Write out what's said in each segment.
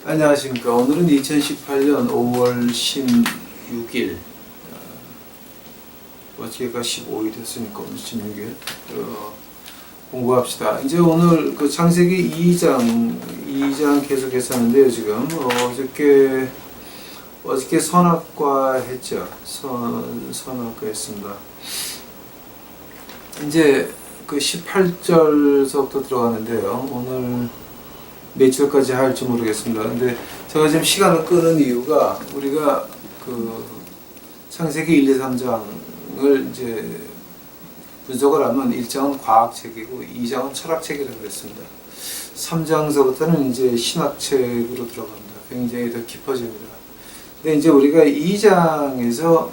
안녕하십니까. 오늘은 2018년 5월 16일, 어제가 15일 했으니까 오늘 16일 공부합시다. 이제 오늘 그 창세기 2장 계속 했었는데요. 지금 어저께 선악과 했죠. 선악과 했습니다. 이제 그 18절서부터 들어가는데요. 오늘 며칠까지 할지 모르겠습니다. 근데 제가 지금 시간을 끄는 이유가 우리가 그 창세기 1, 2, 3장을 이제 분석을 하면 1장은 과학책이고 2장은 철학책이라고 그랬습니다. 3장서부터는 이제 신학책으로 들어갑니다. 굉장히 더 깊어집니다. 근데 이제 우리가 2장에서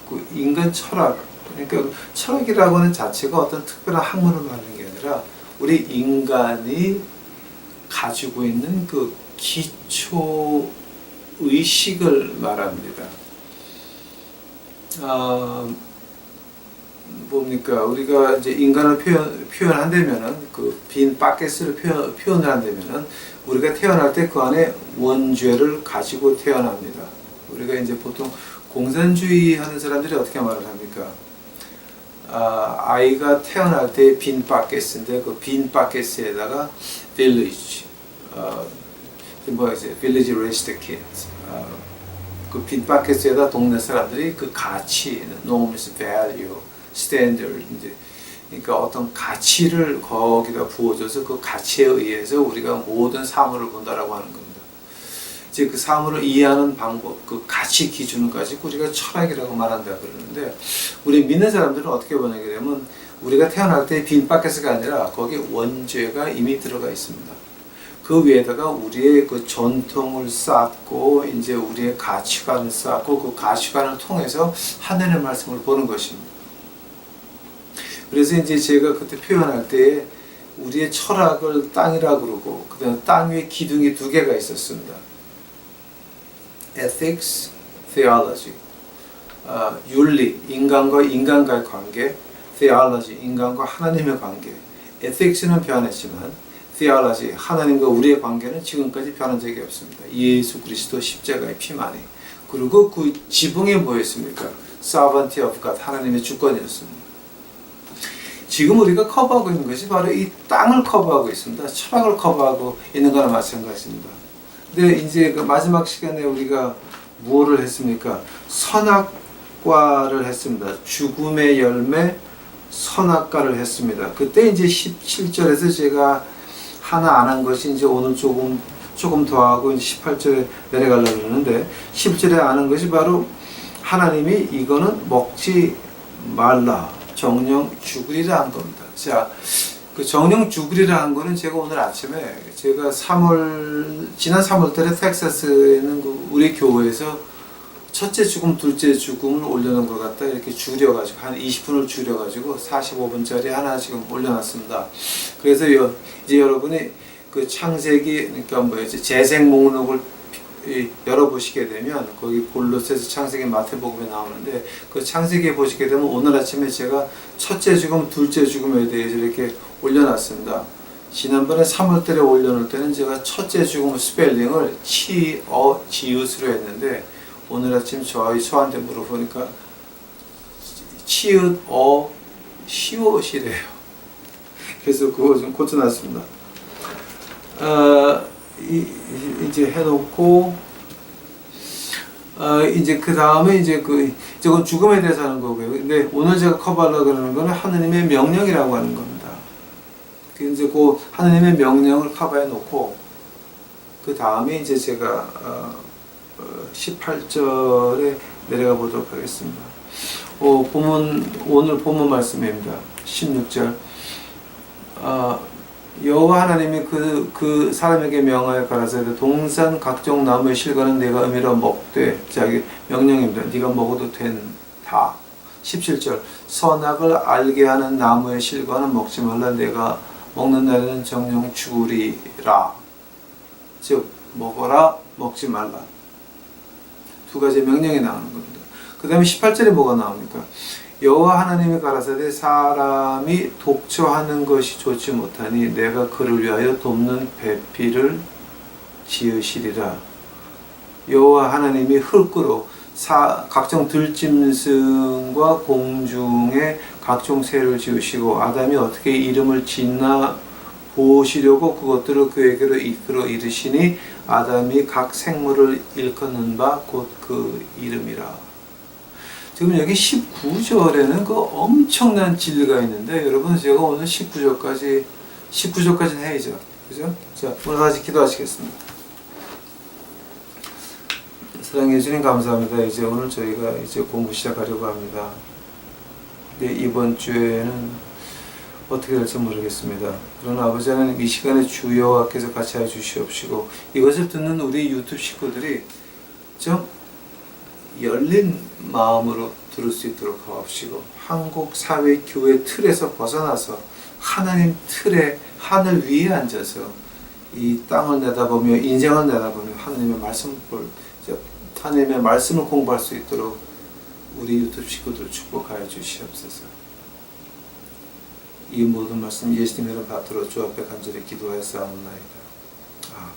그 인간 철학, 그러니까 철학이라고 하는 자체가 어떤 특별한 학문을 말하는 게 아니라 우리 인간이 가지고 있는 그 기초 의식을 말합니다. 뭡니까? 우리가 이제 인간을 표현한다면은 그 빈 바켓을 표현을 한다면은 우리가 태어날 때 그 안에 원죄를 가지고 태어납니다. 우리가 이제 보통 공산주의 하는 사람들이 어떻게 말을 합니까? 아이가 태어날 때 빈 바켓인데 그 빈 바켓에다가 village, village raised kids. 그 빈 바켓에다 동네 사람들이 그 가치, norms, value, standard, 이제 그러니까 어떤 가치를 거기다 부어줘서 그 가치에 의해서 우리가 모든 사물을 본다라고 하는 겁니다. 이제 그 사물을 이해하는 방법, 그 가치 기준을 가지고 우리가 철학이라고 말한다 그러는데, 우리 믿는 사람들은 어떻게 보냐게 되면 우리가 태어날 때 빈 바켓이 아니라 거기에 원죄가 이미 들어가 있습니다. 그 위에다가 우리의 그 전통을 쌓고 이제 우리의 가치관을 쌓고 그 가치관을 통해서 하나님의 말씀을 보는 것입니다. 그래서 이제 제가 그때 표현할 때 우리의 철학을 땅이라 그러고 그다음에 땅 위에 기둥이 두 개가 있었습니다. ethics, theology. 윤리, 인간과 인간과의 관계, theology, 인간과 하나님의 관계. ethics는 변했지만 theology, 하나님과 우리의 관계는 지금까지 변한 적이 없습니다. 예수 그리스도 십자가의 피만이. 그리고 그 지붕이 뭐였습니까? sovereignty of God, 하나님의 주권이었습니다. 지금 우리가 커버하고 있는 것이 바로 이 땅을 커버하고 있습니다. 철학을 커버하고 있는 거나 마찬가지입니다. 근데 이제 그 마지막 시간에 우리가 무엇을 했습니까? 선악과를 했습니다. 죽음의 열매 선악과를 했습니다. 그때 이제 17절에서 제가 하나 안 한 것이 이제 오늘 조금 더 하고 이제 18절에 내려가려고 그러는데, 17절에 아는 것이 바로 하나님이 이거는 먹지 말라, 정령 죽으리라 한 겁니다. 자, 그 정령 죽으리라 한 거는 제가 오늘 아침에 제가 지난 3월 달에 텍사스에 있는 그 우리 교회에서 첫째 죽음, 둘째 죽음을 올려놓은 것 같다. 이렇게 줄여가지고, 한 20분을 줄여가지고 45분짜리 하나 지금 올려놨습니다. 그래서 이제 여러분이 그 창세기, 그러니까 재생 목록을 열어보시게 되면 거기 골로새서, 창세기, 마태복음에 나오는데 그 창세기에 보시게 되면 오늘 아침에 제가 첫째 죽음, 둘째 죽음에 대해서 이렇게 올려놨습니다. 지난번에 3월달에 올려놓을 때는 제가 첫째 죽음 스펠링을 지읒으로 했는데 오늘 아침 저희 소한테 물어보니까 시옷이래요. 그래서 그거 좀 고쳐놨습니다. 이제 해놓고, 이제 그 다음에 저건 죽음에 대해서 하는 거고요. 근데 오늘 제가 커버하려고 그러는 거는 하느님의 명령이라고 하는 겁니다. 이제 그 하느님의 명령을 커버해 놓고, 그 다음에 이제 제가 18절에 내려가 보도록 하겠습니다. 오늘 본문 말씀입니다. 16절. 여호와 하나님이 그 사람에게 명하여 가라사대 동산 각종 나무의 실과는 내가 음이라 먹되, 자기 명령입니다. 네가 먹어도 된다. 17절. 선악을 알게 하는 나무의 실과는 먹지 말라. 내가 먹는 날에는 정령 죽으리라. 즉 먹어라, 먹지 말라. 두 가지 명령이 나오는 겁니다. 그 다음에 18절에 뭐가 나옵니까? 여호와 하나님이 가라사대 사람이 독처하는 것이 좋지 못하니 내가 그를 위하여 돕는 배필을 지으시리라. 여호와 하나님이 흙으로 각종 들짐승과 공중의 각종 새를 지으시고 아담이 어떻게 이름을 짓나 보시려고 그것들을 그에게로 이끌어 이르시니 아담이 각 생물을 일컫는 바 곧 그 이름이라. 지금 여기 19절에는 그 엄청난 진리가 있는데 여러분 제가 오늘 19절까지는 해야죠. 그죠? 자, 오늘 다시 기도하시겠습니다. 사랑해 주님 감사합니다. 이제 오늘 저희가 이제 공부 시작하려고 합니다. 근데 이번 주에는 어떻게 될지 모르겠습니다. 그러나 아버지 하나님 이 시간에 주 여호와께서 같이 해 주시옵시고 이것을 듣는 우리 유튜브 식구들이 좀 열린 마음으로 들을 수 있도록 하옵시고 한국 사회 교회 틀에서 벗어나서 하나님 틀에 하늘 위에 앉아서 이 땅을 내다보며 인생을 내다보며 하나님의 말씀을 공부할 수 있도록 우리 유튜브 식구들 축복하여 주시옵소서. 이 모든 말씀 예수님의 이름 받들어 주 앞에 간절히 기도하였사옵나이다. 아멘.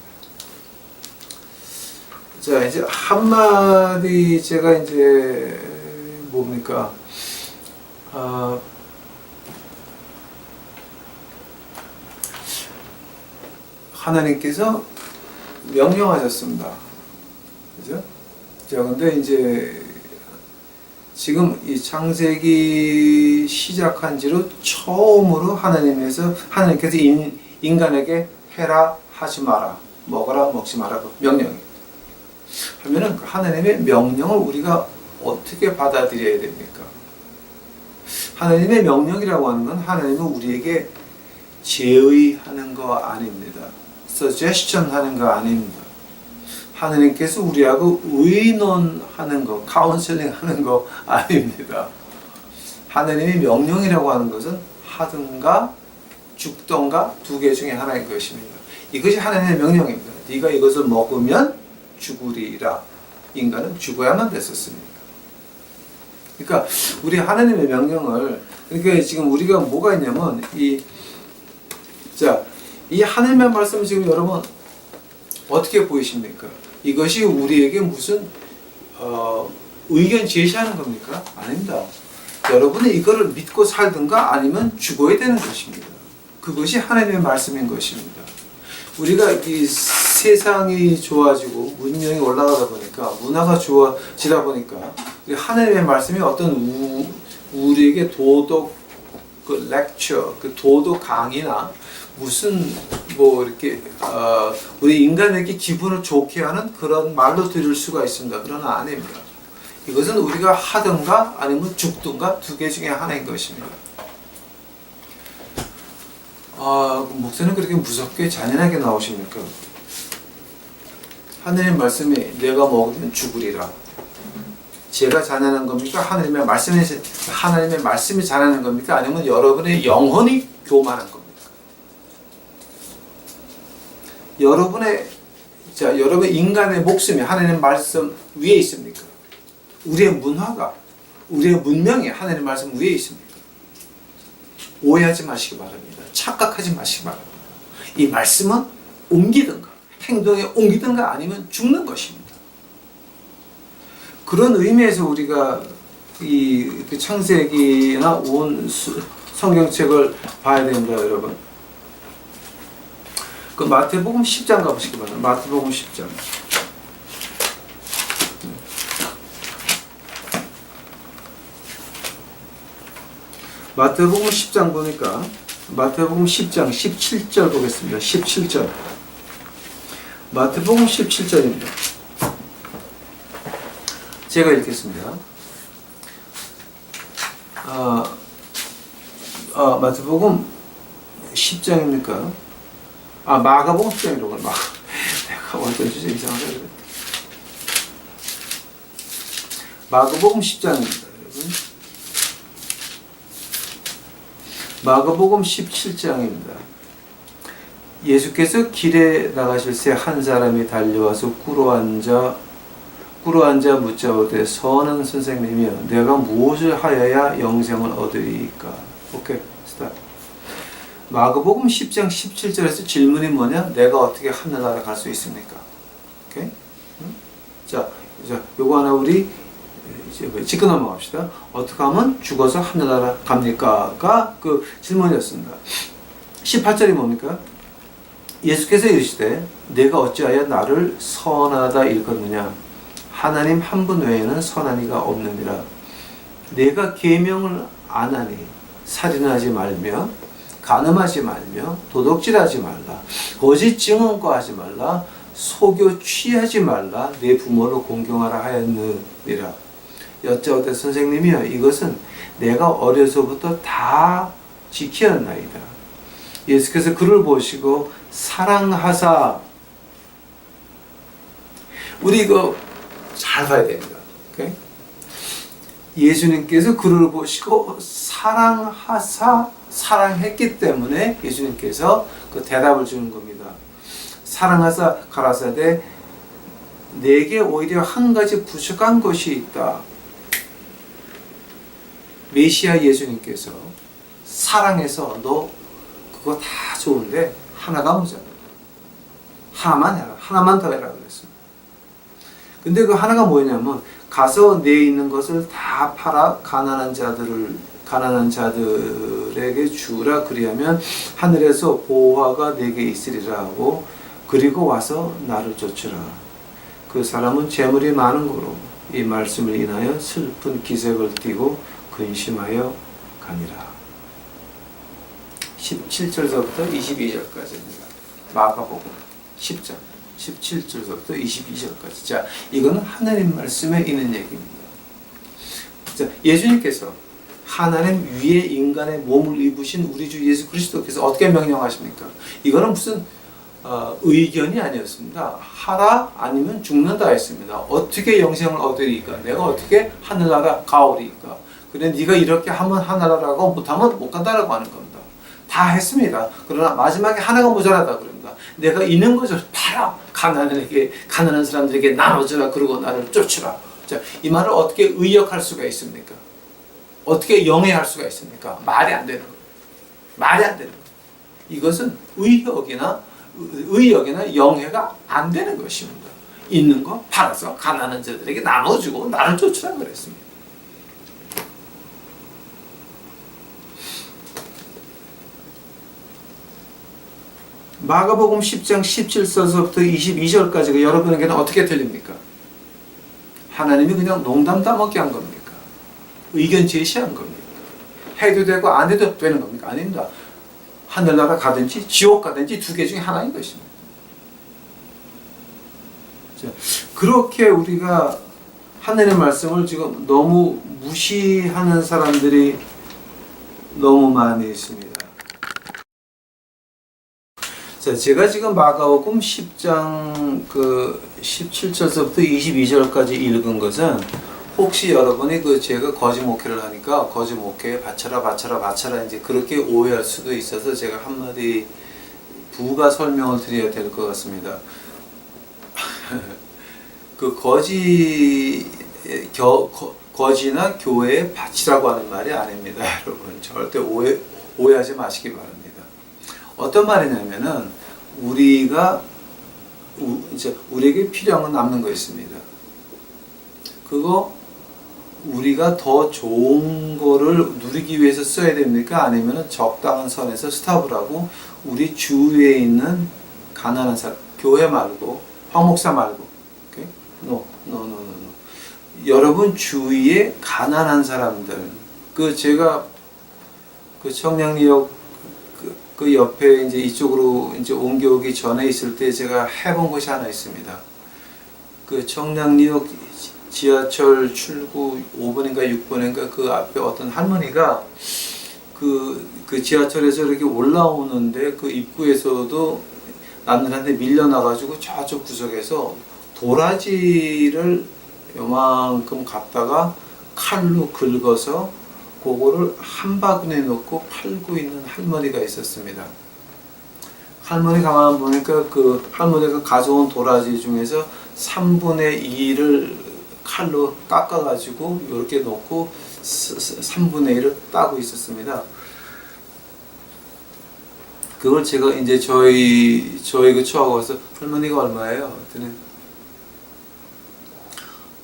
자, 이제 한마디 제가 이제 뭡니까? 하나님께서 명령하셨습니다. 그죠? 자, 근데 이제 지금 이 창세기 시작한 지로 처음으로 하나님께서 인간에게 해라, 하지 마라, 먹어라, 먹지 마라, 명령이에요. 하면은 하나님의 명령을 우리가 어떻게 받아들여야 됩니까? 하나님의 명령이라고 하는 건 하나님은 우리에게 제의하는 거 아닙니다. suggestion 하는 거 아닙니다. 하나님께서 우리하고 의논하는 거, 카운셀링 하는 거 아닙니다. 하나님의 명령이라고 하는 것은 하든가 죽든가 두 개 중에 하나인 것입니다. 이것이 하나님의 명령입니다. 네가 이것을 먹으면 죽으리라. 인간은 죽어야만 됐었습니다. 그러니까 우리 하나님의 명령을 그러니까 지금 우리가 뭐가 있냐면 이 하나님의 말씀 지금 여러분 어떻게 보이십니까? 이것이 우리에게 무슨 의견 제시하는 겁니까? 아닙니다. 여러분이 이거를 믿고 살든가 아니면 죽어야 되는 것입니다. 그것이 하나님의 말씀인 것입니다. 우리가 이 세상이 좋아지고 문명이 올라가다 보니까 문화가 좋아지다 보니까 하나님의 말씀이 어떤 우리에게 도덕 그 렉처, 그 도덕 강의나 무슨 뭐 이렇게 우리 인간에게 기분을 좋게 하는 그런 말로 들을 수가 있습니다. 그러나 아닙니다. 이것은 우리가 하든가 아니면 죽든가 두 개 중에 하나인 것입니다. 목사님 그렇게 무섭게 잔인하게 나오십니까? 하나님의 말씀이 내가 먹으면 죽으리라. 제가 잔인한 겁니까? 하나님의 말씀이 잔인한 겁니까? 아니면 여러분의 영혼이 교만한 겁니까? 여러분의 인간의 목숨이 하나님의 말씀 위에 있습니까? 우리의 문화가, 우리의 문명이 하나님의 말씀 위에 있습니까? 오해하지 마시기 바랍니다. 착각하지 마시기 바랍니다. 이 말씀은 옮기든가 행동에 옮기든가 아니면 죽는 것입니다. 그런 의미에서 우리가 이 창세기나 온 성경책을 봐야 됩니다, 여러분. 그 마태복음 10장 가보시기 바랍니다. 마태복음 10장. 마태복음 10장 보니까 마태복음 10장 17절 보겠습니다. 17절. 마태복음 17절입니다. 제가 읽겠습니다. 마태복음 10장입니까? 마가복음 10장이라고. 내가 어떤 주제 이상하다 그랬다. 마가복음 10장입니다. 여러분. 마가복음 17장입니다. 예수께서 길에 나가실 새 한 사람이 달려와서 꿇어앉아 묻자오되 선한 선생님이여 내가 무엇을 하여야 영생을 얻으리이까? 오케이, 스탑. 마가복음 10장 17절에서 질문이 뭐냐? 내가 어떻게 하늘나라 갈 수 있습니까? 오케이? 자, 요거 하나 우리 이제 짚고 넘어갑시다. 어떻게 하면 죽어서 하늘나라 갑니까?가 그 질문이었습니다. 18절이 뭡니까? 예수께서 이르시되 내가 어찌하여 나를 선하다 일컫느냐? 하나님 한 분 외에는 선한 이가 없느니라. 내가 계명을 안 하니 살인하지 말며 간음하지 말며 도둑질하지 말라 거짓 증언과하지 말라 속여 취하지 말라 내 부모를 공경하라 하였느니라. 여짜오되 선생님이여 이것은 내가 어려서부터 다 지키었나이다. 예수께서 그를 보시고 사랑하사, 우리 이거 잘 봐야 됩니다. 오케이? 예수님께서 그를 보시고 사랑하사, 사랑했기 때문에 예수님께서 그 대답을 주는 겁니다. 사랑하사 가라사대 내게 오히려 한 가지 부족한 것이 있다. 메시아 예수님께서 사랑해서 너 그거 다 좋은데 하나가 모자라. 하나만 해라. 하나만 더 해라 그랬습니다. 근데 그 하나가 뭐냐면 가서 내 있는 것을 다 팔아 가난한 자들에게 주라. 그리하면 하늘에서 보화가 내게 있으리라 하고 그리고 와서 나를 쫓으라. 그 사람은 재물이 많은 거로 이 말씀을 인하여 슬픈 기색을 띠고 근심하여 가니라. 17절서부터 22절까지입니다. 마가복음 10장 17절서부터 22절까지. 자, 이거는 하나님 말씀에 있는 얘기입니다. 자, 예수님께서 하나님 위에 인간의 몸을 입으신 우리 주 예수 그리스도께서 어떻게 명령하십니까? 이거는 무슨 의견이 아니었습니다. 하라 아니면 죽는다 했습니다. 어떻게 영생을 얻으리까? 내가 어떻게 하늘나라 가오리까? 그래 네가 이렇게 하면 하늘나라고 못하면 못 간다라고 하는 겁니다. 다 했습니다. 그러나 마지막에 하나가 모자라다 그럽니다. 내가 있는 것을 팔아 가난한 사람들에게 나눠주라. 그리고 나를 쫓으라. 자, 이 말을 어떻게 의역할 수가 있습니까? 어떻게 영해할 수가 있습니까? 말이 안 되는 거예요. 말이 안 되는 거예요. 이것은 의역이나 영해가 안 되는 것입니다. 있는 거 팔아서 가난한 자들에게 나눠주고 나를 쫓으라 그랬습니다. 마가복음 10장 17절부터 22절까지가 여러분에게는 어떻게 들립니까? 하나님이 그냥 농담 따먹게 한 겁니까? 의견 제시한 겁니까? 해도 되고 안 해도 되는 겁니까? 아닙니다. 하늘나라 가든지 지옥 가든지 두 개 중에 하나인 것입니다. 자, 그렇게 우리가 하나님의 말씀을 지금 너무 무시하는 사람들이 너무 많이 있습니다. 자, 제가 지금 마가복음 10장 17절부터 22절까지 읽은 것은 혹시 여러분이 제가 거짓 목회를 하니까 거짓 목회에 바쳐라 이제 그렇게 오해할 수도 있어서 제가 한마디 부가 설명을 드려야 될 것 같습니다. 그 거지나 교회에 바치라고 하는 말이 아닙니다. 여러분 절대 오해하지 마시기 바랍니다. 어떤 말이냐면은 우리에게 필요한 건 남는 거 있습니다. 그거 우리가 더 좋은 거를 누리기 위해서 써야 됩니까? 아니면 적당한 선에서 스탑을 하고 우리 주위에 있는 가난한 사람, 교회 말고 황 목사 말고, 오케이? No. 여러분 주위에 가난한 사람들, 제가 청량리역 그 옆에 이제 이쪽으로 이제 옮겨오기 전에 있을 때 제가 해본 것이 하나 있습니다. 청량리역 지하철 출구 5번인가 6번인가 그 앞에 어떤 할머니가 그 지하철에서 이렇게 올라오는데 그 입구에서도 남들한테 밀려나가지고 저쪽 구석에서 도라지를 요만큼 갖다가 칼로 긁어서 그거를 한 바구니에 넣고 팔고 있는 할머니가 있었습니다. 할머니 가만 보니까 그 할머니가 가져온 도라지 중에서 3분의 2를 칼로 깎아가지고 이렇게 놓고 3분의 1을 따고 있었습니다. 그걸 제가 이제 저희 그 처하고 와서 할머니가 얼마예요? 그랬더니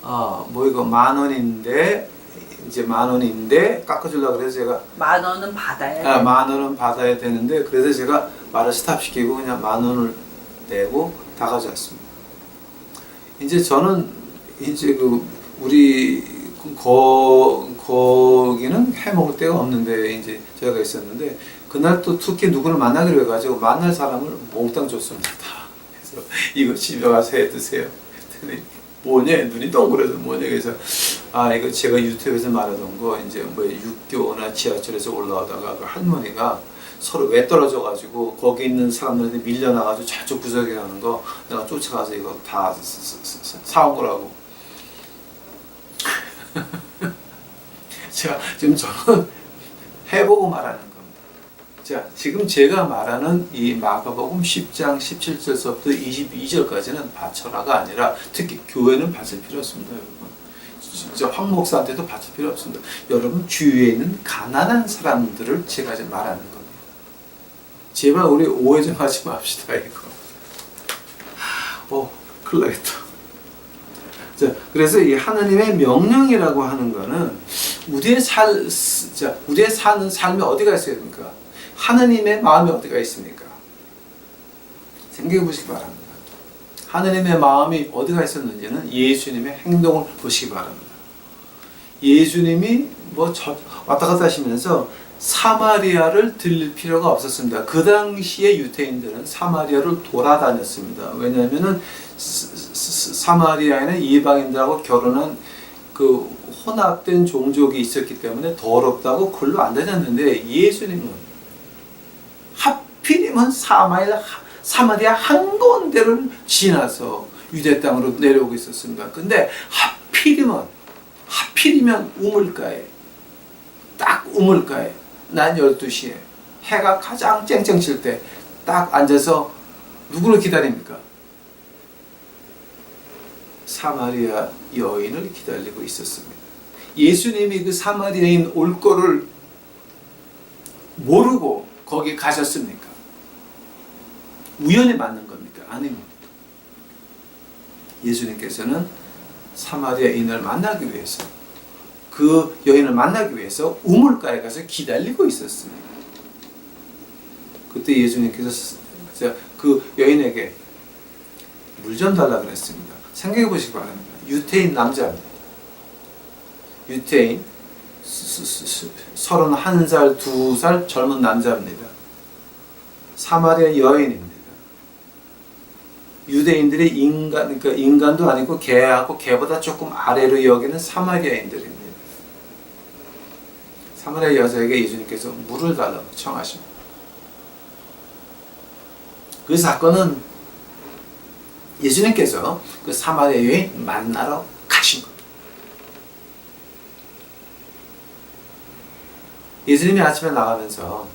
뭐 이거 10,000원인데 이제 10,000원인데 깎아주려고 그래서 제가 10,000원은 받아야 돼. 10,000원은 받아야 되는데 그래서 제가 말을 스탑시키고 그냥 10,000원을 내고 다 가져왔습니다. 이제 저는 이제 그 우리 거기는 해 먹을 데가 없는데 이제 제가 있었는데 그날 또 특히 누구를 만나기로 해가지고 만날 사람을 몽땅 줬습니다. 그래서 이거 집에 가서 해 드세요. 그랬더니 뭐냐 눈이 동그래서 뭐냐 그래서 이거 제가 유튜브에서 말하던 거 이제 뭐 육교나 지하철에서 올라오다가 그 할머니가 서로 왜 떨어져가지고 거기 있는 사람들한테 밀려나가지고 저쪽 구석에 가는 거 내가 쫓아가서 이거 다 사온 거라고. 자, 지금 저는 해보고 말하는 겁니다. 자, 지금 제가 말하는 이 마가복음 10장 17절서부터 22절까지는 바쳐라가 아니라 특히 교회는 바칠 필요 없습니다, 여러분. 진짜 황 목사한테도 바칠 필요 없습니다. 여러분 주위에 있는 가난한 사람들을 제가 지금 말하는 겁니다. 제발 우리 오해 좀 하지 맙시다, 이거. 큰일 나겠다. 자, 그래서 이 하나님의 명령이라고 하는 거는 우리의 사는 삶에 어디가 있어야 됩니까? 하나님의 마음이 어디가 있습니까? 생각해 보시기 바랍니다. 하나님의 마음이 어디가 있었는지는 예수님의 행동을 보시기 바랍니다. 예수님이 왔다 갔다 하시면서 사마리아를 들릴 필요가 없었습니다. 그 당시에 유대인들은 사마리아를 돌아다녔습니다. 왜냐하면은 사마리아에는 이방인들하고 결혼한 그 혼합된 종족이 있었기 때문에 더럽다고 글로 안 다녔는데 예수님은 하필이면 사마리아 한가운데를 지나서 유대 땅으로 내려오고 있었습니다. 근데 하필이면 우물가에 딱 우물가에 난 12시에 해가 가장 쨍쨍 칠 때 딱 앉아서 누구를 기다립니까? 사마리아 여인을 기다리고 있었습니다. 예수님이 그 사마리아인 올 거를 모르고 거기 가셨습니까? 우연히 만난 겁니까? 아닙니다. 예수님께서는 사마리아인을 만나기 위해서 그 여인을 만나기 위해서 우물가에 가서 기다리고 있었습니다. 그때 예수님께서 그 여인에게 물 좀 달라 그랬습니다. 생각해 보시기 바랍니다. 유태인 남자입니다. 유태인 31살, 2살 젊은 남자입니다. 사마리아 여인입니다. 유대인들의 그러니까 인간도 아니고 개하고 개보다 조금 아래로 여기는 사마리아인들입니다. 사마리아 여자에게 예수님께서 물을 달라고 청하십니다. 그 사건은 예수님께서 그 사마리아 여인 만나러 가신 겁니다. 예수님이 아침에 나가면서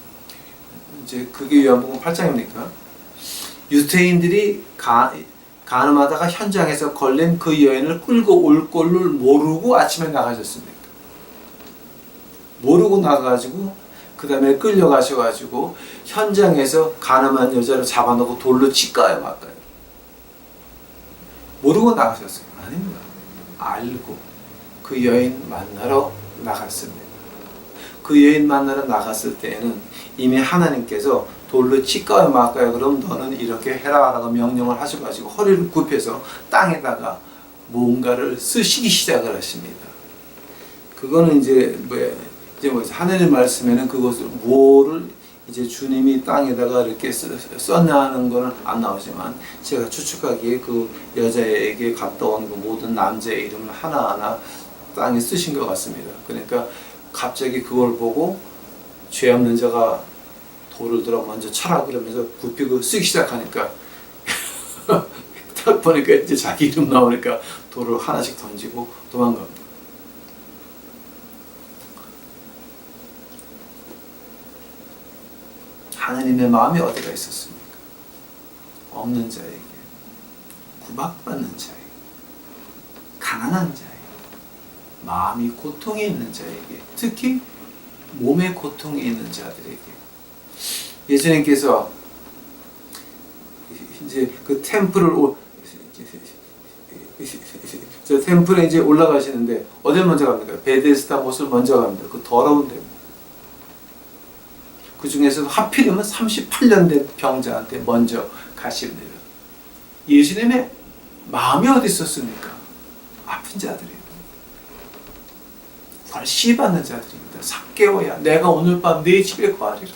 이제 그게 요한복음 8장입니까? 유대인들이 간음하다가 현장에서 걸린 그 여인을 끌고 올 걸을 모르고 아침에 나가셨습니까? 모르고 나가가지고 그 다음에 끌려가셔가지고 현장에서 간음한 여자를 잡아놓고 돌로 치까요 말까요? 모르고 나가셨어요? 아닙니다. 알고 그 여인 만나러 나갔습니다. 그 여인 만나러 나갔을 때에는 이미 하나님께서 돌로 치까요 말까요? 그럼 너는 이렇게 해라라고 명령을 하셔가지고 허리를 굽혀서 땅에다가 뭔가를 쓰시기 시작을 하십니다. 그거는 이제 하나님 말씀에는 그것을 뭐를 이제 주님이 땅에다가 이렇게 써내는 거는 안 나오지만 제가 추측하기에 그 여자에게 갔다 온 그 모든 남자의 이름을 하나하나 땅에 쓰신 것 같습니다. 그러니까 갑자기 그걸 보고 죄 없는 자가 돌을 들어 먼저 쳐라 그러면서 굽히고 쓰기 시작하니까 딱 보니까 이제 자기 이름 나오니까 돌을 하나씩 던지고 도망갑니다. 하나님의 마음이 어디가 있었습니까? 없는 자에게, 구박받는 자에게, 가난한 자에게, 마음이 고통이 있는 자에게, 특히 몸의 고통이 있는 자들에게. 예수님께서 이제 그 저 템플에 이제 올라가시는데 어딜 먼저 갑니까? 베데스다 못을 먼저 갑니다. 그 더러운 데. 그 중에서도 하필이면 38년 된 병자한테 먼저 가십니다. 예수님의 마음이 어디 있었습니까? 아픈 자들이에요. 시받는 자들입니다. 삭개오야, 내가 오늘 밤 네 집에 거하리라.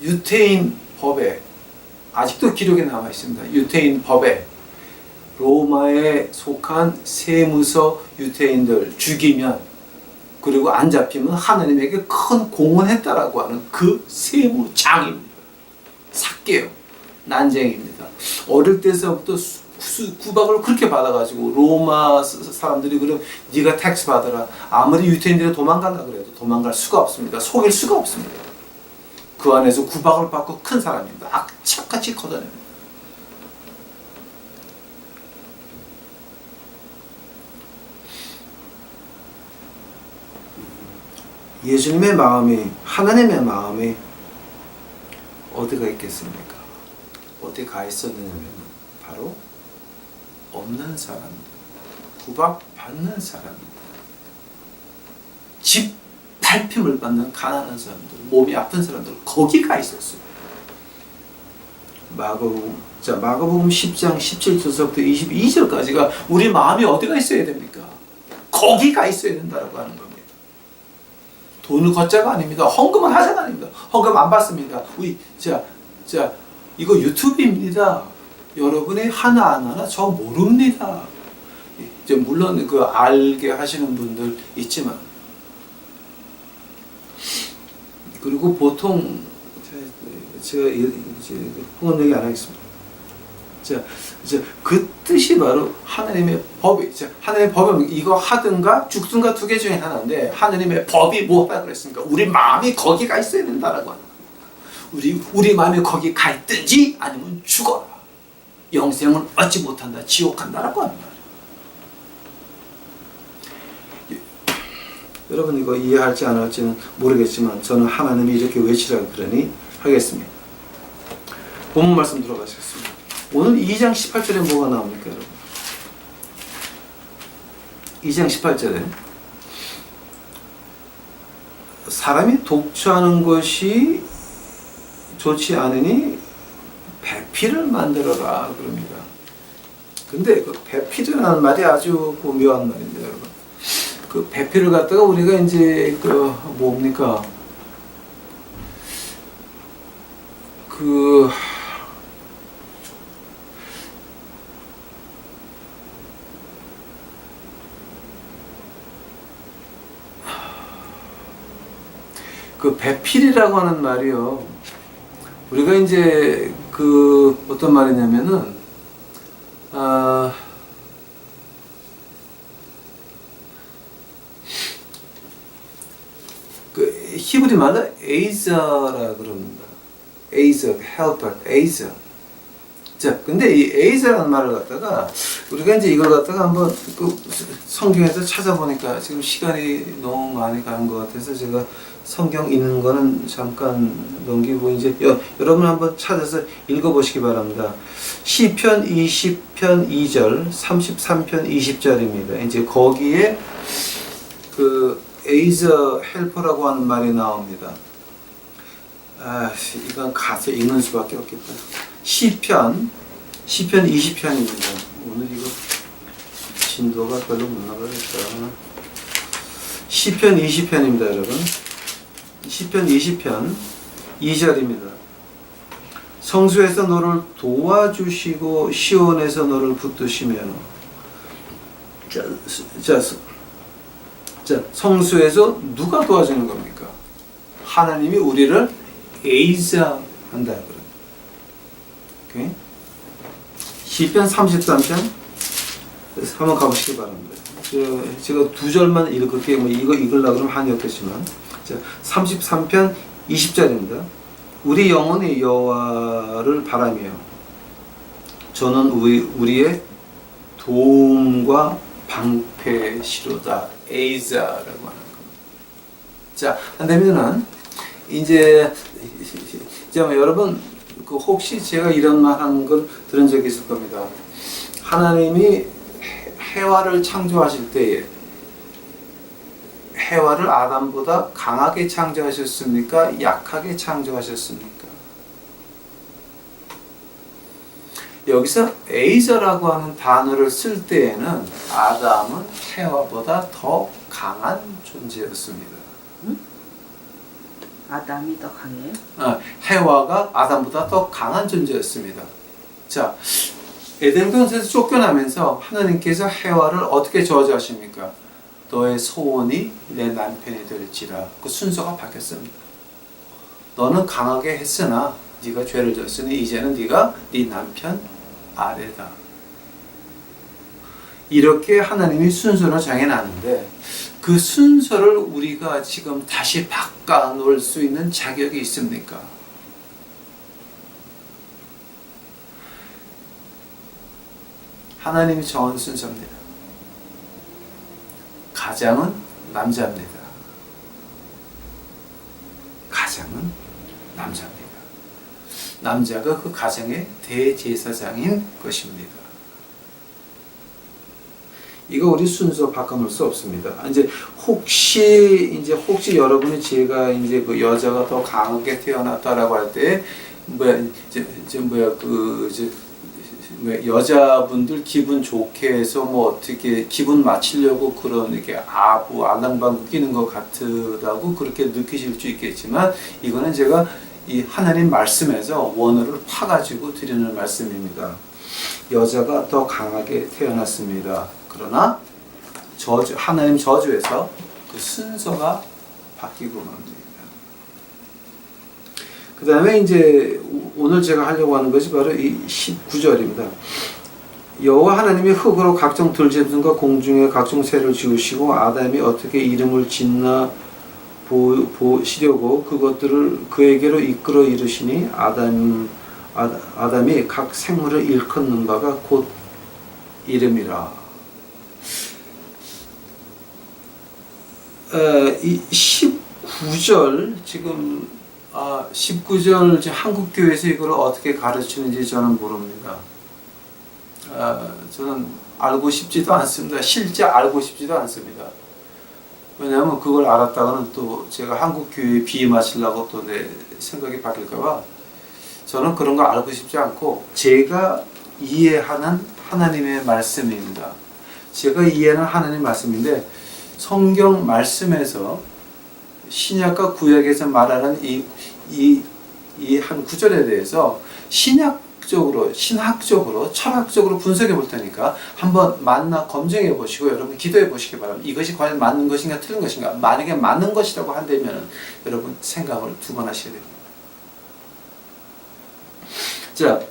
유태인 법에 아직도 기록에 남아 있습니다. 유태인 법에 로마에 속한 세무서 유태인들 죽이면 그리고 안 잡히면 하나님에게 큰 공헌했다라고 하는 그 세무장입니다. 삭개요. 난쟁입니다. 어릴 때서부터 구박을 그렇게 받아가지고 로마 사람들이 그럼 네가 텍스 받아라. 아무리 유태인들이 도망가려고 그래도 도망갈 수가 없습니다. 속일 수가 없습니다. 그 안에서 구박을 받고 큰 사람입니다. 악착같이 걷어냅니다. 예수님의 마음이, 하나님의 마음이 어디가 있겠습니까? 어디 가 있었느냐면 바로 없는 사람들, 구박받는 사람들, 짓밟힘을 받는 가난한 사람들, 몸이 아픈 사람들, 거기 가 있었어요. 마가복음 10장 17절부터 22절까지가 우리 마음이 어디가 있어야 됩니까? 거기 가 있어야 된다고 하는 겁니다. 돈을 걷자가 아닙니다. 헌금은 하자가 아닙니다. 헌금 안 받습니다. 이거 유튜브입니다. 여러분이 하나하나 저 모릅니다. 물론 그 알게 하시는 분들 있지만, 그리고 보통 제가 그건 얘기 안 하겠습니다. 그 뜻이 바로 하나님의 법이, 하나님의 법은 이거 하든가 죽든가 두 개 중에 하나인데, 하나님의 법이 뭐다 그랬습니까? 우리 마음이 거기 가 있어야 된다라고 하는 거예요. 우리 마음이 거기 가 있든지 아니면 죽어라. 영생을 얻지 못한다. 지옥 간다라고 하는 거예요. 여러분 이거 이해할지 안 할지는 모르겠지만 저는 하나님이 이렇게 외치라고 그러니 하겠습니다. 본문 말씀 들어가시겠습니다. 오늘 2장 18절에 뭐가 나옵니까, 여러분? 2장 18절에 사람이 독주하는 것이 좋지 않으니 배필을 만들어라 그럽니다. 근데 그 배필이라는 말이 아주 묘한 말입니다, 여러분. 그 배필을 갖다가 우리가 이제 뭡니까? 그 배필이라고 하는 말이요. 우리가 이제 어떤 말이냐면은 히브리 말로 에이저라 그럽니다. 에이저, 헬퍼, 에이저. 근데 이 에이저라는 말을 갖다가 우리가 이제 이걸 갖다가 한번 성경에서 찾아보니까 지금 시간이 너무 많이 가는 것 같아서 제가 성경 있는 거는 잠깐 넘기고 이제 여러분 한번 찾아서 읽어보시기 바랍니다. 시편 20편 2절, 33편 20절입니다. 이제 거기에 에이저 헬퍼라고 하는 말이 나옵니다. 이건 가서 읽는 수밖에 없겠다. 시편 20편입니다. 오늘 이거 진도가 별로 못 나가겠다. 시편 20편입니다, 여러분. 시편 20편 2절입니다. 성수에서 너를 도와주시고 시온에서 너를 붙드시며. 성수에서 누가 도와주는 겁니까? 하나님이 우리를 에이자 한다. 오케이? 시편 33편 한번 가보시기 바랍니다. 제가 두 절만 읽을게요. 이거 읽으려고 그러면 한이 없겠지만. 33편 20절입니다. 우리 영혼이 여호와를 바라며 저는 우리의 도움과 방패시로다. 에이자라고 하는 겁니다. 안 되면은 이제 여러분 그 혹시 제가 이런 말 하는 걸 들은 적이 있을 겁니다. 하나님이 해와를 창조하실 때에 해와를 아담보다 강하게 창조하셨습니까? 약하게 창조하셨습니까? 여기서 에이저라고 하는 단어를 쓸 때에는 아담은 해와보다 더 강한 존재였습니다. 아담이 더 강해요? 해와가 아담보다 더 강한 존재였습니다. 자, 에덴 동산에서 쫓겨나면서 하나님께서 해와를 어떻게 저주하십니까? 너의 소원이 내 남편이 될지라. 그 순서가 바뀌었습니다. 너는 강하게 했으나 네가 죄를 졌으니 이제는 네가 네 남편 아래다. 이렇게 하나님이 순서를 정해놨는데 그 순서를 우리가 지금 다시 바꿔놓을 수 있는 자격이 있습니까? 하나님이 정한 순서입니다. 가장은 남자입니다. 가장은 남자입니다. 남자가 그 가정의 대제사장인 것입니다. 이거 우리 순서 바꿔놓을 수 없습니다. 이제 혹시 여러분이 제가 이제 그 여자가 더 강하게 태어났다라고 할 때 여자분들 기분 좋게 해서 뭐 어떻게 기분 맞추려고 그런 이렇게 알랑방구 끼는 것 같다고 그렇게 느끼실 수 있겠지만 이거는 제가 이 하나님 말씀에서 원어를 파가지고 드리는 말씀입니다. 여자가 더 강하게 태어났습니다. 그러나 하나님 저주에서 그 순서가 바뀌고 맙니다. 그 다음에 이제 오늘 제가 하려고 하는 것이 바로 이 19절입니다. 여호와 하나님이 흙으로 각종 들짐승과 공중의 각종 새를 지으시고 아담이 어떻게 이름을 짓나 보시려고 그것들을 그에게로 이끌어 이르시니 아담이 각 생물을 일컫는 바가 곧 이름이라. 이 19절 지금 19절 한국교회에서 이걸 어떻게 가르치는지 저는 모릅니다. 저는 알고 싶지도 않습니다. 실제 알고 싶지도 않습니다. 왜냐하면 그걸 알았다가는 또 제가 한국교회에 비임하시려고 또 내 생각이 바뀔까봐 저는 그런 거 알고 싶지 않고 제가 이해하는 하나님의 말씀입니다. 제가 이해하는 하나님의 말씀인데 성경 말씀에서 신약과 구약에서 말하는 이 한 구절에 대해서 신학적으로, 철학적으로 분석해 볼 테니까 한번 만나 검증해 보시고 여러분 기도해 보시기 바랍니다. 이것이 과연 맞는 것인가 틀린 것인가. 만약에 맞는 것이라고 한다면 여러분 생각을 두 번 하셔야 됩니다. 자,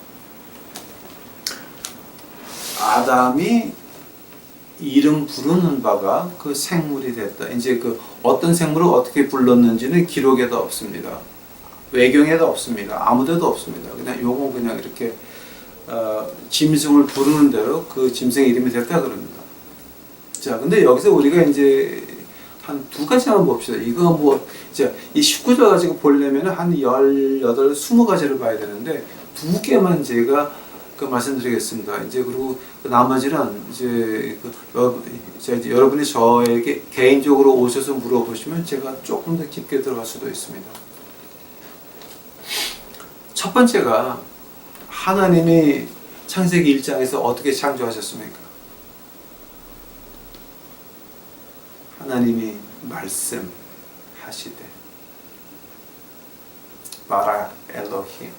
아담이 이름 부르는 바가 그 생물이 됐다. 이제 그 어떤 생물을 어떻게 불렀는지는 기록에도 없습니다. 외경에도 없습니다. 아무데도 없습니다. 그냥 요거 그냥 이렇게 짐승을 부르는 대로 그 짐승의 이름이 됐다 그럽니다. 자, 근데 여기서 우리가 이제 한 두 가지만 봅시다. 이거 뭐 이제 이 19절 가지고 보려면 한 18, 20가지를 봐야 되는데 두 개만 제가 말씀드리겠습니다. 이제 그리고 나머지는 이제 여러분이 저에게 개인적으로 오셔서 물어보시면 제가 조금 더 깊게 들어갈 수도 있습니다. 첫 번째가 하나님이 창세기 1장에서 어떻게 창조하셨습니까? 하나님이 말씀하시되 바라 엘로힘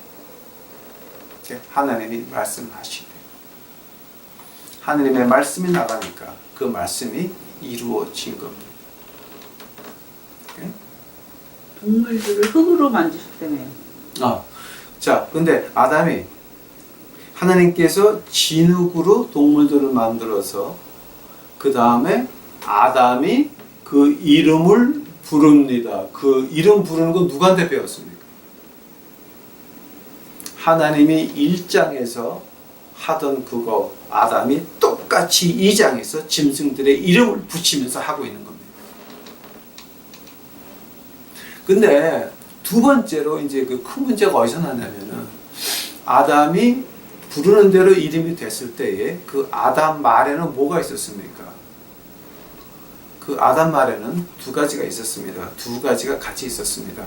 하나님이 말씀하시되 하나님의 말씀이 나가니까 그 말씀이 이루어진 겁니다. 동물들을 흙으로 만드셨다며요. 자, 근데 아담이 하나님께서 진흙으로 동물들을 만들어서 그 다음에 아담이 그 이름을 부릅니다. 그 이름 부르는 건 누구한테 배웠습니까? 하나님이 1장에서 하던 그거 아담이 똑같이 2장에서 짐승들의 이름을 붙이면서 하고 있는 겁니다. 근데 두 번째로 이제 그 큰 문제가 어디서 나냐면은 아담이 부르는 대로 이름이 됐을 때에 그 아담 말에는 뭐가 있었습니까? 그 아담 말에는 두 가지가 있었습니다. 두 가지가 같이 있었습니다.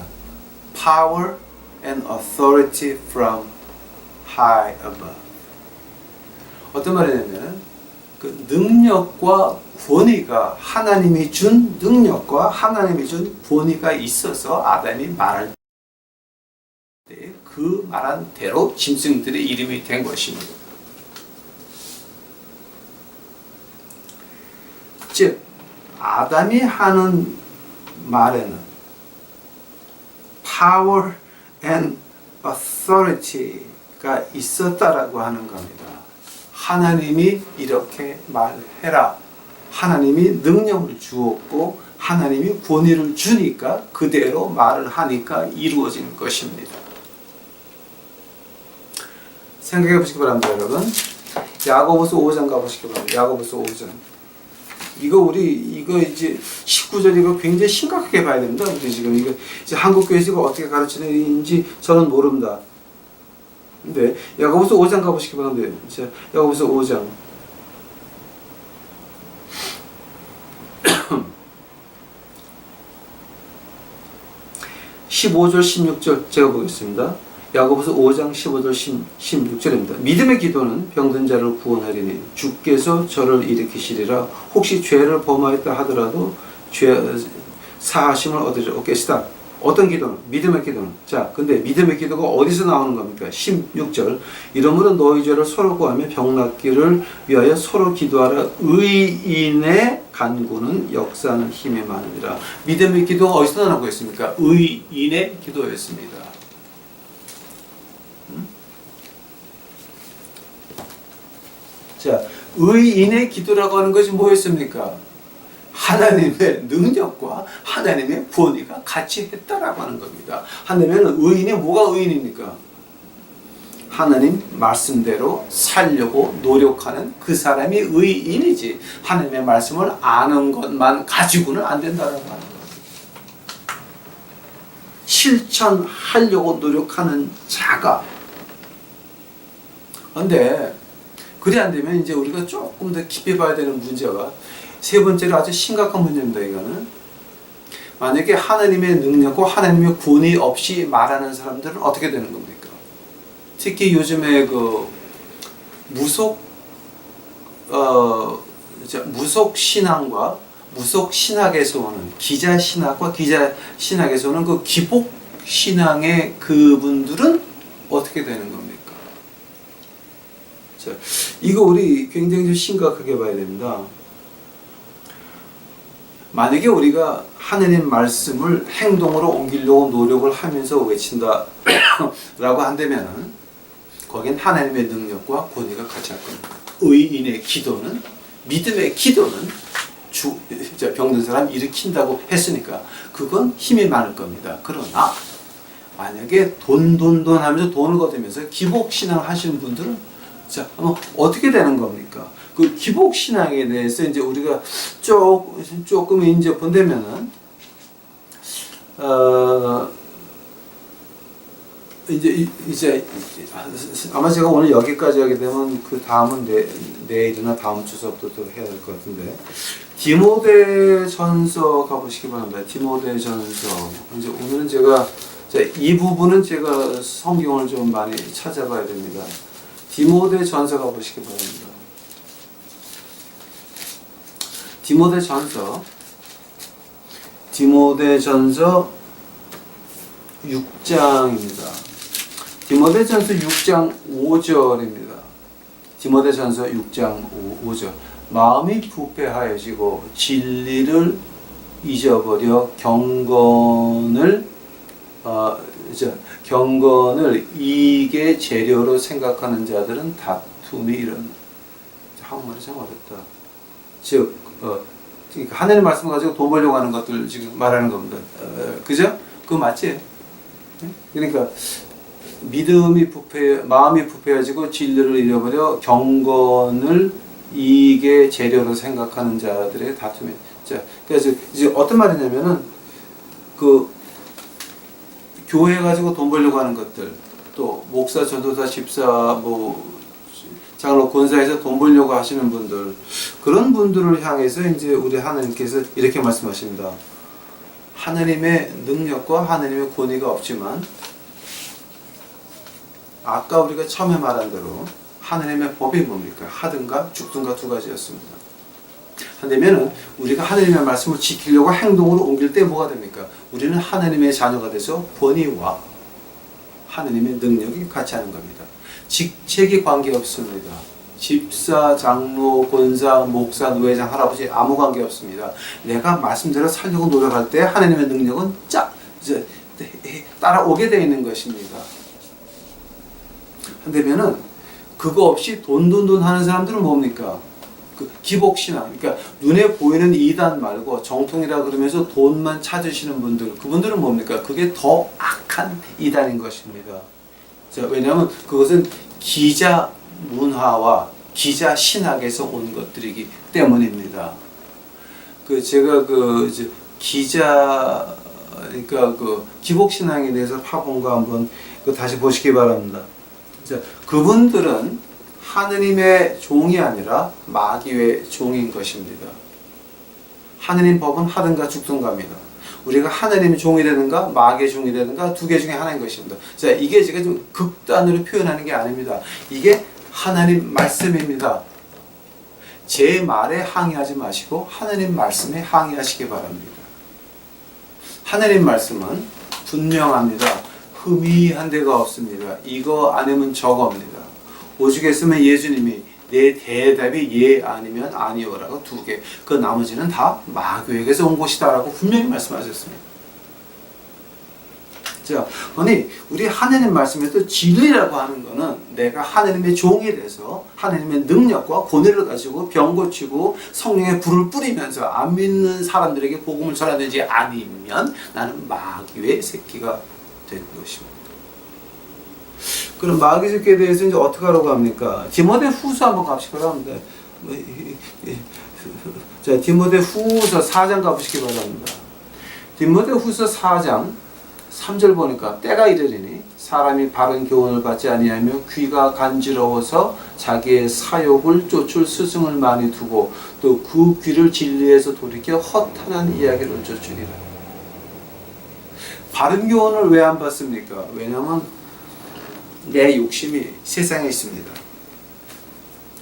Power and authority from high above. 어떤 말이냐면 그 능력과 권위가 하나님이 준 능력과 하나님이 준 권위가 있어서 아담이 말할 때 그 말한 대로 짐승들의 이름이 된 것입니다. 즉 아담이 하는 말에는 power and authority가 있었다라고 하는 겁니다. 하나님이 이렇게 말해라. 하나님이 능력을 주었고 하나님이 권위를 주니까 그대로 말을 하니까 이루어진 것입니다. 생각해 보시기 바랍니다, 여러분. 야고보서 5장 가보시기 바랍니다. 야고보서 5장. 이거 이제 19절 이거 굉장히 심각하게 봐야 됩니다. 우리 지금 이거 이제 한국 교회에서 어떻게 가르치는지 저는 모릅니다. 근데 야고보서 5장 가보시기 바랍니다. 자, 야고보서 5장. 15절 16절 제가 보겠습니다. 야고보서 5장 15절 16절입니다. 믿음의 기도는 병든 자를 구원하리니 주께서 저를 일으키시리라. 혹시 죄를 범하였다 하더라도 죄 사하심을 얻을 것이다. 어떤 기도는? 믿음의 기도는. 자, 근데 믿음의 기도가 어디서 나오는 겁니까? 16절. 이러므로 너희 죄를 서로 구하며 병 낫기를 위하여 서로 기도하라. 의인의 간구는 역사하는 힘이 많으니라. 믿음의 기도가 어디서 나오고 있습니까? 의인의 기도였습니다. 자, 의인의 기도라고 하는 것이 뭐였습니까? 하나님의 능력과 하나님의 권위가 같이 했다라고 하는 겁니다. 하나님은 의인이 뭐가 의인입니까? 하나님 말씀대로 살려고 노력하는 그 사람이 의인이지 하나님의 말씀을 아는 것만 가지고는 안 된다라고 하는 겁니다. 실천하려고 노력하는 자가. 그런데 그래 안 되면 이제 우리가 조금 더 깊이 봐야 되는 문제가 세 번째로 아주 심각한 문제입니다. 이거는 만약에 하나님의 능력과 하나님의 권위 없이 말하는 사람들은 어떻게 되는 겁니까? 특히 요즘에 그 무속 신앙과 무속 신학에서 오는 기자 신학과 기자 신학에서 오는 그 기복 신앙의 그분들은 어떻게 되는 겁니까? 자, 이거 우리 굉장히 좀 심각하게 봐야 됩니다. 만약에 우리가 하나님 말씀을 행동으로 옮기려고 노력을 하면서 외친다 라고 한다면 거긴 하나님의 능력과 권위가 같이 할 겁니다. 의인의 기도는, 믿음의 기도는 병든 사람 일으킨다고 했으니까 그건 힘이 많을 겁니다. 그러나 만약에 돈 하면서 돈을 거두면서 기복신앙 하시는 분들은 자, 어떻게 되는 겁니까? 그 기복신앙에 대해서 이제 우리가 조금 이제 본다면은, 이제 아마 제가 오늘 여기까지 하게 되면 그 다음은 내일이나 다음 주 수업도 해야 될 것 같은데, 디모데전서 가보시기 바랍니다. 디모데전서. 이제 오늘은 제가 이 부분은 제가 성경을 좀 많이 찾아봐야 됩니다. 디모데전서 가보시기 바랍니다. 디모데전서 6장입니다. 디모데전서 6장 5절입니다. 디모데전서 6장 5절. 마음이 부패하여지고 진리를 잊어버려 경건을 이익의 재료로 생각하는 자들은 다툼이 일어나. 한국말이 참 어렵다. 즉, 그러니까 하나님 말씀 가지고 돈 벌려고 하는 것들 지금 말하는 겁니다. 그죠? 그거 맞지? 그러니까 마음이 부패해지고 진리를 잃어버려 경건을 이익의 재료로 생각하는 자들의 다툼이. 자, 그래서 이제 어떤 말이냐면은 그 교회 가지고 돈 벌려고 하는 것들, 또 목사, 전도사, 집사, 뭐 장로, 권사에서 돈 벌려고 하시는 분들, 그런 분들을 향해서 이제 우리 하나님께서 이렇게 말씀하십니다. 하느님의 능력과 하느님의 권위가 없지만 아까 우리가 처음에 말한 대로 하느님의 법이 뭡니까? 하든가 죽든가 두 가지였습니다. 한다면은 우리가 하느님의 말씀을 지키려고 행동으로 옮길 때 뭐가 됩니까? 우리는 하느님의 자녀가 돼서 권위와 하느님의 능력이 같이 하는 겁니다. 직책이 관계없습니다. 집사, 장로, 권사, 목사, 노회장, 할아버지 아무 관계없습니다. 내가 말씀대로 살려고 노력할 때 하나님의 능력은 이제 따라오게 되어 있는 것입니다. 한다면은 그거 없이 돈 하는 사람들은 뭡니까? 그 기복신앙, 그러니까 눈에 보이는 이단 말고 정통이라 그러면서 돈만 찾으시는 분들, 그분들은 뭡니까? 그게 더 악한 이단인 것입니다. 자, 왜냐하면 그것은 기자 문화와 기자 신학에서 온 것들이기 때문입니다. 제가 기자, 그러니까 기복 신앙에 대해서 파본 거 한번 다시 보시기 바랍니다. 자, 그분들은 하느님의 종이 아니라 마귀의 종인 것입니다. 하느님 법은 하든가 죽든가입니다. 우리가 하나님의 종이 되는가 마귀의 종이 되는가 두 개 중에 하나인 것입니다. 자, 이게 제가 좀 극단으로 표현하는 게 아닙니다. 이게 하나님 말씀입니다. 제 말에 항의하지 마시고 하나님 말씀에 항의하시기 바랍니다. 하나님 말씀은 분명합니다. 흠이한 데가 없습니다. 이거 아니면 저거입니다. 오죽했으면 예수님이 내 대답이 예 아니면 아니오라고 두 개, 그 나머지는 다 마귀에게서 온 것이다라고 분명히 말씀하셨습니다. 자, 아니 우리 하나님 말씀에도 진리라고 하는 거는 내가 하나님의 종이 돼서 하나님의 능력과 권위를 가지고 병 고치고 성령의 불을 뿌리면서 안 믿는 사람들에게 복음을 전하는지 아니면 나는 마귀의 새끼가 되는 것입니다. 그럼 마귀 새끼에 대해서 이제 어떻게 하라고 합니까? 디모데 후서 한번 갑시다. 그러는데 자, 디모데 후서 4장 가보시기 바랍니다. 디모데 후서 4장 3절 보니까 때가 이르리니 사람이 바른 교훈을 받지 아니하며 귀가 간지러워서 자기의 사욕을 쫓을 스승을 많이 두고 또 그 귀를 진리에서 돌이켜 허탄한 이야기를 쫓으리라. 바른 교훈을 왜 안 받습니까? 왜냐하면 내 욕심이 세상에 있습니다.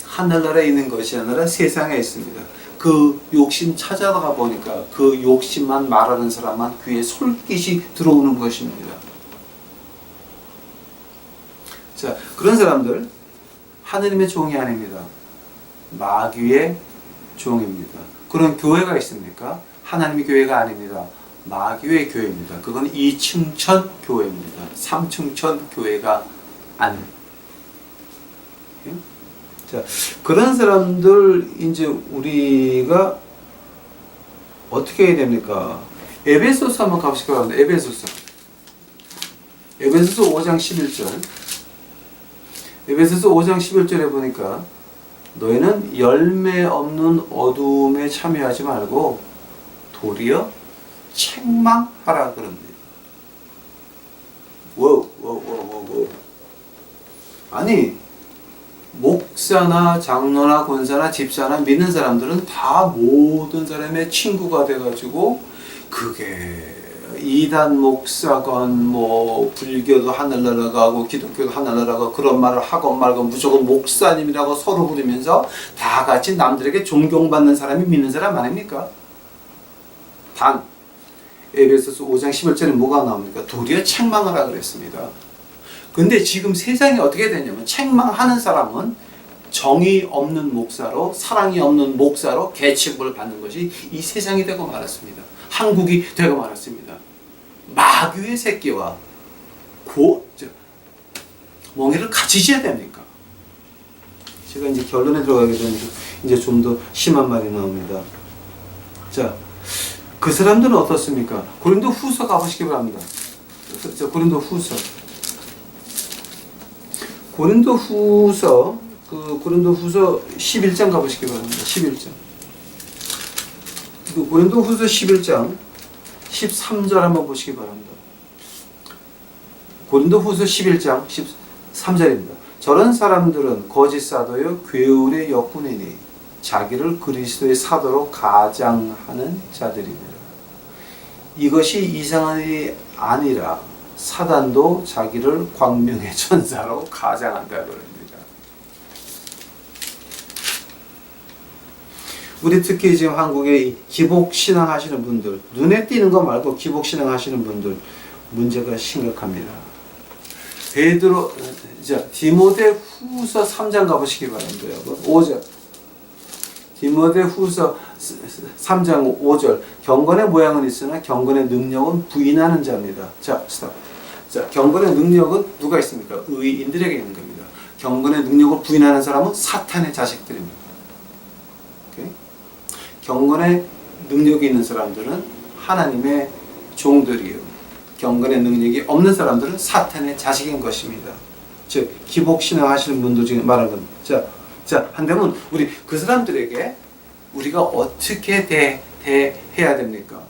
하늘나라에 있는 것이 아니라 세상에 있습니다. 그 욕심 찾아가 보니까 그 욕심만 말하는 사람만 귀에 솔깃이 들어오는 것입니다. 자, 그런 사람들 하느님의 종이 아닙니다. 마귀의 종입니다. 그런 교회가 있습니까? 하나님의 교회가 아닙니다. 마귀의 교회입니다. 그건 2층천 교회입니다. 3층천 교회가 아닙니다. 자, 그런 사람들 이제 우리가 어떻게 해야 됩니까? 에베소서 한번 가보시기 바랍니다. 에베소서 5장 11절. 에베소서 5장 11절에 보니까 너희는 열매 없는 어두움에 참여하지 말고 도리어 책망하라 그럽니다. 와우. 아니, 목사나 장로나 권사나 집사나 믿는 사람들은 다 모든 사람의 친구가 돼가지고 그게 이단 목사건 뭐 불교도 하늘나라 가고 기독교도 하늘나라 가고 그런 말을 하건 말건 무조건 목사님이라고 서로 부르면서 다 같이 남들에게 존경받는 사람이 믿는 사람 아닙니까? 단 에베소서 5장 11절에 뭐가 나옵니까? 도리어 책망하라 그랬습니다. 근데 지금 세상이 어떻게 되냐면 책망하는 사람은 정의 없는 목사로 사랑이 없는 목사로 계급을 받는 것이 이 세상이 되고 말았습니다. 한국이 되고 말았습니다. 마귀의 새끼와 멍에를 같이 지어야 됩니까? 제가 이제 결론에 들어가게 되면 이제 좀 더 심한 말이 나옵니다. 자, 그 사람들은 어떻습니까? 고린도 후서 가보시기 바랍니다. 자, 고린도 후서 11장 가보시기 바랍니다. 11장. 고린도 후서 11장 13절 한번 보시기 바랍니다. 고린도후서 11장 13절입니다. 저런 사람들은 거짓 사도요 괴울의 역군이니 자기를 그리스도의 사도로 가장하는 자들입니다. 이것이 이상한 일이 아니라 사단도 자기를 광명의 천사로 가장한다고 합니다. 우리 특히 지금 한국에 기복신앙 하시는 분들, 눈에 띄는 거 말고 기복신앙 하시는 분들 문제가 심각합니다. 디모데 후서 3장 가보시기 바랍니다. 5절. 디모데 후서 3장 5절. 경건의 모양은 있으나 경건의 능력은 부인하는 자입니다. 자, 스탑. 자, 경건의 능력은 누가 있습니까? 의인들에게 있는 겁니다. 경건의 능력을 부인하는 사람은 사탄의 자식들입니다. 오케이? 경건의 능력이 있는 사람들은 하나님의 종들이요. 경건의 능력이 없는 사람들은 사탄의 자식인 것입니다. 즉 기복신앙 하시는 분들 중에 말하는 겁니다. 자, 한다면 우리 그 사람들에게 우리가 어떻게 대해야 됩니까?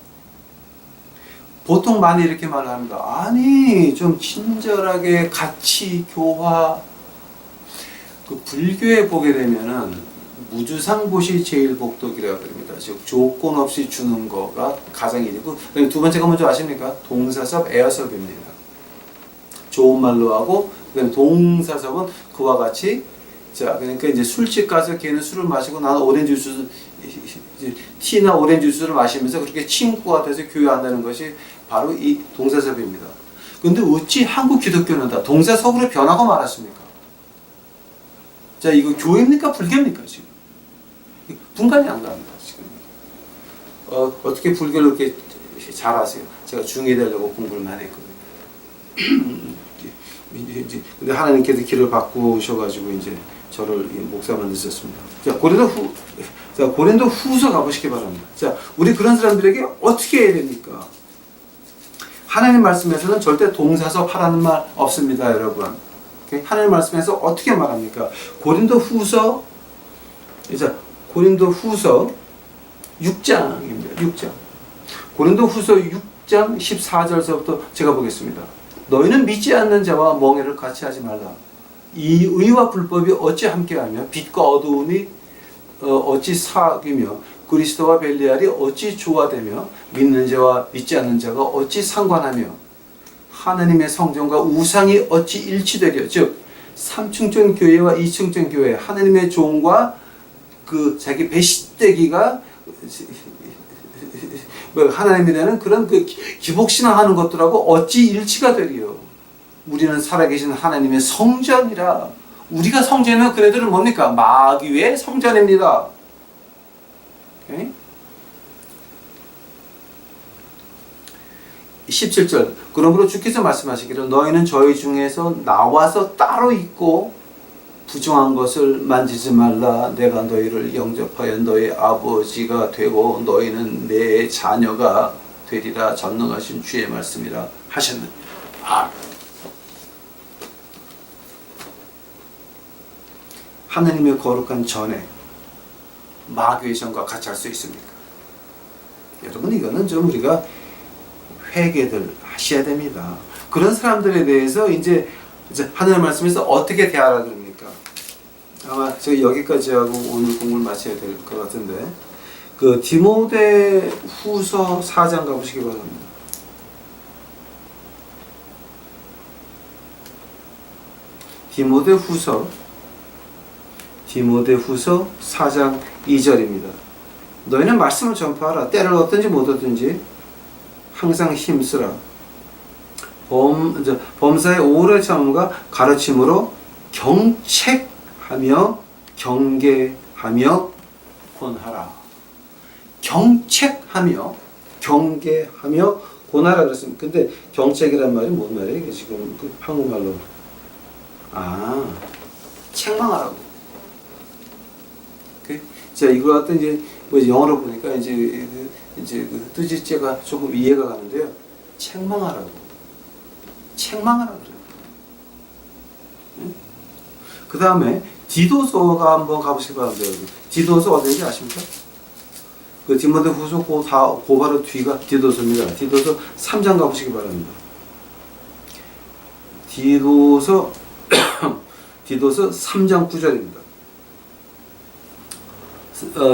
보통 많이 이렇게 말합니다. 아니 좀 친절하게 같이 교화. 그 불교에 보게 되면은 무주상보시 제일 복덕이라고 합니다. 즉 조건 없이 주는 거가 가장 일이고, 두 번째가 뭔지 아십니까? 동사섭, 에어섭입니다. 좋은 말로 하고, 그다음에 동사섭은 그와 같이, 자 그러니까 이제 술집 가서 걔는 술을 마시고 나는 오렌지 주스, 티나 오렌지 주스를 마시면서 그렇게 친구가 돼서 교류한다는 것이 바로 이 동사섭입니다. 근데 어찌 한국 기독교는 다 동사섭으로 변하고 말았습니까? 자, 이거 교회입니까? 불교입니까? 지금 분간이 안 갑니다. 지금 어떻게 불교를 이렇게 잘 아세요? 제가 중2 되려고 공부를 많이 했거든요. 근데 하나님께서 길을 바꾸셔가지고 이제 저를 목사 만드셨습니다. 자, 고린도 후서 가보시기 바랍니다. 자, 우리 그런 사람들에게 어떻게 해야 됩니까? 하나님 말씀에서는 절대 동사섭 하라는 말 없습니다, 여러분. 하나님 말씀에서 어떻게 말합니까? 고린도 후서 6장입니다. 6장. 고린도 후서 6장 14절서부터 제가 보겠습니다. 너희는 믿지 않는 자와 멍에를 같이 하지 말라. 이 의와 불법이 어찌 함께하며 빛과 어두움이 어찌 사귀며 그리스도와 벨리알이 어찌 조화되며 믿는 자와 믿지 않는 자가 어찌 상관하며 하나님의 성전과 우상이 어찌 일치되려. 즉 3층전 교회와 2층전 교회, 하나님의 종과 그 자기 배신되기가 하나님이 되는 그런 그 기복신앙하는 것들하고 어찌 일치가 되리요. 우리는 살아계신 하나님의 성전이라. 우리가 성전이면 그네들은 뭡니까? 마귀의 성전입니다. 오케이? 17절. 그러므로 주께서 말씀하시기를 너희는 저희 중에서 나와서 따로 있고 부정한 것을 만지지 말라. 내가 너희를 영접하여 너희 아버지가 되고 너희는 내 자녀가 되리라. 전능하신 주의 말씀이라 하셨느니라. 하나님의 거룩한 전에 마귀의 전과 같이 할 수 있습니까? 여러분, 이거는 좀 우리가 회개들 하셔야 됩니다. 그런 사람들에 대해서 이제 하나님 말씀에서 어떻게 대하라 그럽니까? 아마 제가 여기까지 하고 오늘 공부를 마쳐야 될 것 같은데, 그 디모데 후서 4장 가보시기 바랍니다. 디모데 후서 4장 2절입니다. 너희는 말씀을 전파하라. 때를 얻든지 못 얻든지 항상 힘쓰라. 범사의 오래 참음과 가르침으로 경책하며 경계하며 권하라. 경책하며 경계하며 권하라 그랬습니다. 근데 경책이란 말이 뭔 말이에요? 이게 지금 그 한국말로 책망하라고. 자, 이거 같은 이제 뭐 영어로 보니까 이제 그 뜻이 조금 이해가 가는데요. 책망하라고 그래요. 응? 그 다음에 디도서가 한번 가보시기 바랍니다. 디도서 어딘지 아십니까? 그 디모데 후서 바로 뒤가 디도서입니다. 디도서 3장 가보시기 바랍니다. 디도서 디도서 3장 9절입니다.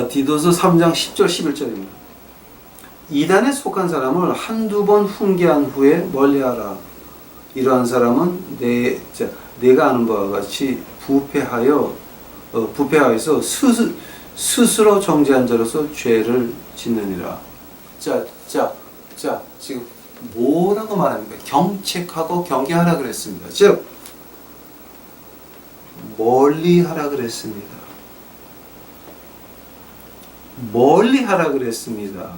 디도서 3장 10절 11절입니다. 이단에 속한 사람을 한두 번 훈계한 후에 멀리하라. 이러한 사람은 내가 아는 바와 같이 부패하여서 스스로 정죄한 자로서 죄를 짓느니라. 자, 지금 뭐라고 말합니까? 경책하고 경계하라 그랬습니다. 즉, 멀리하라 그랬습니다. 멀리하라 그랬습니다.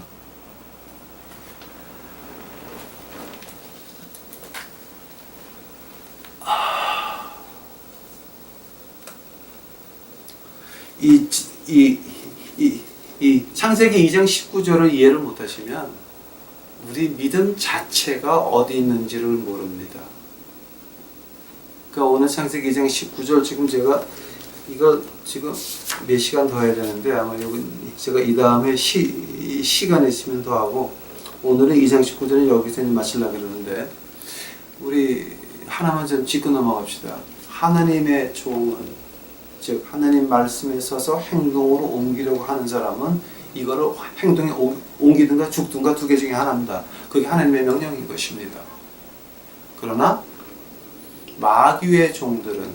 이 창세기 2장 19절을 이해를 못하시면 우리 믿음 자체가 어디 있는지를 모릅니다. 그러니까 오늘 창세기 2장 19절 지금 제가 이거 지금 몇 시간 더 해야 되는데 아마 여기 제가 이 다음에 시간 있으면 더 하고 오늘은 2장 19절은 여기서 마치려고 그러는데 우리 하나만 좀 짚고 넘어갑시다. 하나님의 종은 즉 하나님 말씀에 서서 행동으로 옮기려고 하는 사람은 이거를 행동에 옮기든가 죽든가 두 개 중에 하나입니다. 그게 하나님의 명령인 것입니다. 그러나 마귀의 종들은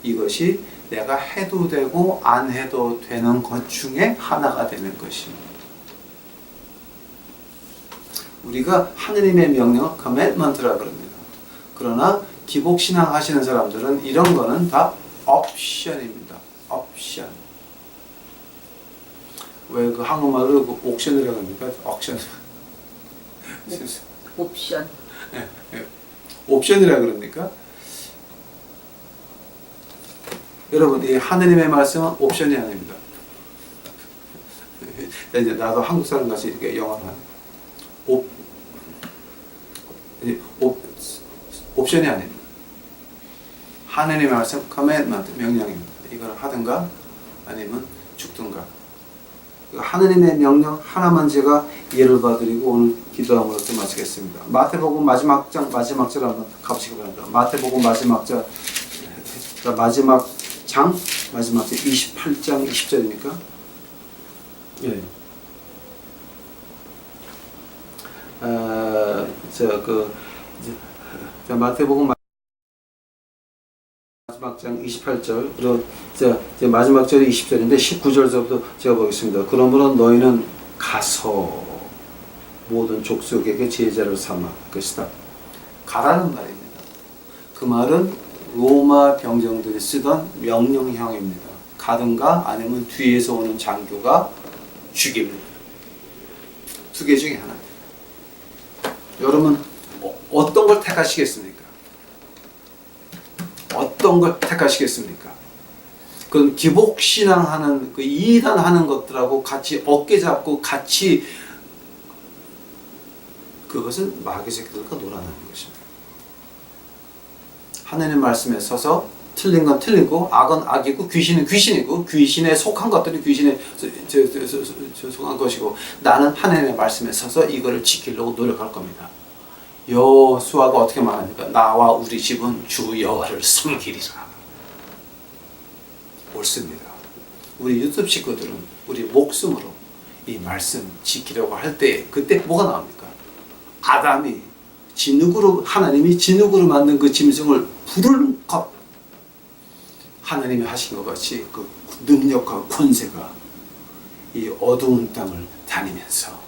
이것이 내가 해도 되고 안 해도 되는 것 중에 하나가 되는 것입니다. 우리가 하나님의 명령을 커밋먼트라 그럽니다. 그러나 기복신앙 하시는 사람들은 이런 거는 다 옵션입니다. 옵션. 왜 그 한국말로 그 옥션이라고 합니까? 옥션. 옵션. 네, 네. 옵션이라 그럽니까? 여러분, 이 하느님의 말씀은 옵션이 아닙니다. 이제 나도 한국 사람 같이 이렇게 영어를 하네. 옵션이 아닙니다. 하느님의 말씀, 커맨드먼트, 명령입니다. 이걸 하든가 아니면 죽든가. 하느님의 명령 하나만 제가 예를 봐드리고 오늘 기도함으로 또 마치겠습니다. 마태복음 마지막 절 한번 가보시기 바랍니다. 마태복음 마지막 절, 마지막 장 28장 20절입니까? 예. 마태복음 마지막 장 28절, 그리고 마지막 절이 20절인데 19절부터 제가 보겠습니다. 그러므로 너희는 가서 모든 족속에게 제자를 삼아 것이다. 가라는 말입니다. 그 말은 로마 병정들이 쓰던 명령형입니다. 가든가 아니면 뒤에서 오는 장교가 죽입니다. 두 개 중에 하나입니다. 여러분 어떤 걸 택하시겠습니까? 어떤 걸 택하시겠습니까? 그럼 기복신앙하는 그 이단하는 것들하고 같이 어깨 잡고 같이 그것은 마귀 새끼들과 놀아나는 것입니다. 하나님 말씀에 서서 틀린 건 틀리고 악은 악이고 귀신은 귀신이고 귀신에 속한 것들은 귀신에 속한 것이고 나는 하나님의 말씀에 서서 이거를 지키려고 노력할 겁니다. 여호수아가 어떻게 말합니까? 나와 우리 집은 주 여호와를 섬기리라. 옳습니다. 우리 유튜브 식구들은 우리 목숨으로 이 말씀 지키려고 할 때 그때 뭐가 나옵니까? 아담이 진흙으로 하나님이 진흙으로 만든 그 짐승을 부르는 것 하나님이 하신 것 같이 그 능력과 권세가 이 어두운 땅을 다니면서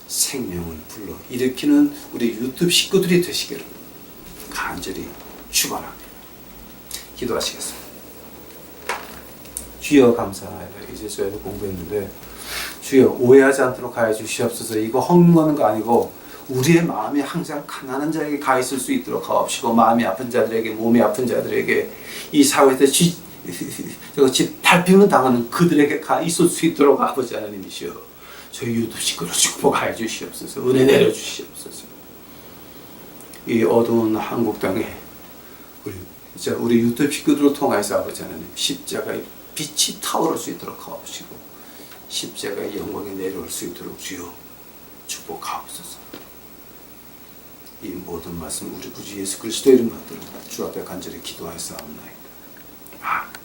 생명을 불러 일으키는 우리 유튜브 식구들이 되시기를 간절히 축원합니다. 기도하시겠습니다. 주여 감사합니다. 이제 저희도 공부했는데 주여 오해하지 않도록 하여 주시옵소서. 이거 헛먹는 거 아니고 우리의 마음이 항상 가난한 자에게 가 있을 수 있도록 하옵시고 마음이 아픈 자들에게 몸이 아픈 자들에게 이 사회에서 집 밟히면 당하는 그들에게 가 있을 수 있도록 아버지 하나님이시여 저희 유튜브 식구를 축복하여 주시옵소서. 은혜 내려 주시옵소서. 이 어두운 한국 땅에 우리 유튜브 식구들을 통해서 아버지 하나님 십자가의 빛이 타오를 수 있도록 하옵시고 십자가의 영광이 내려올 수 있도록 주여 축복하옵소서. 이 모든 말씀 우리 구주 예수 그리스도 이름 받들어 주 앞에 간절히 기도하였사옵나이다. 아멘.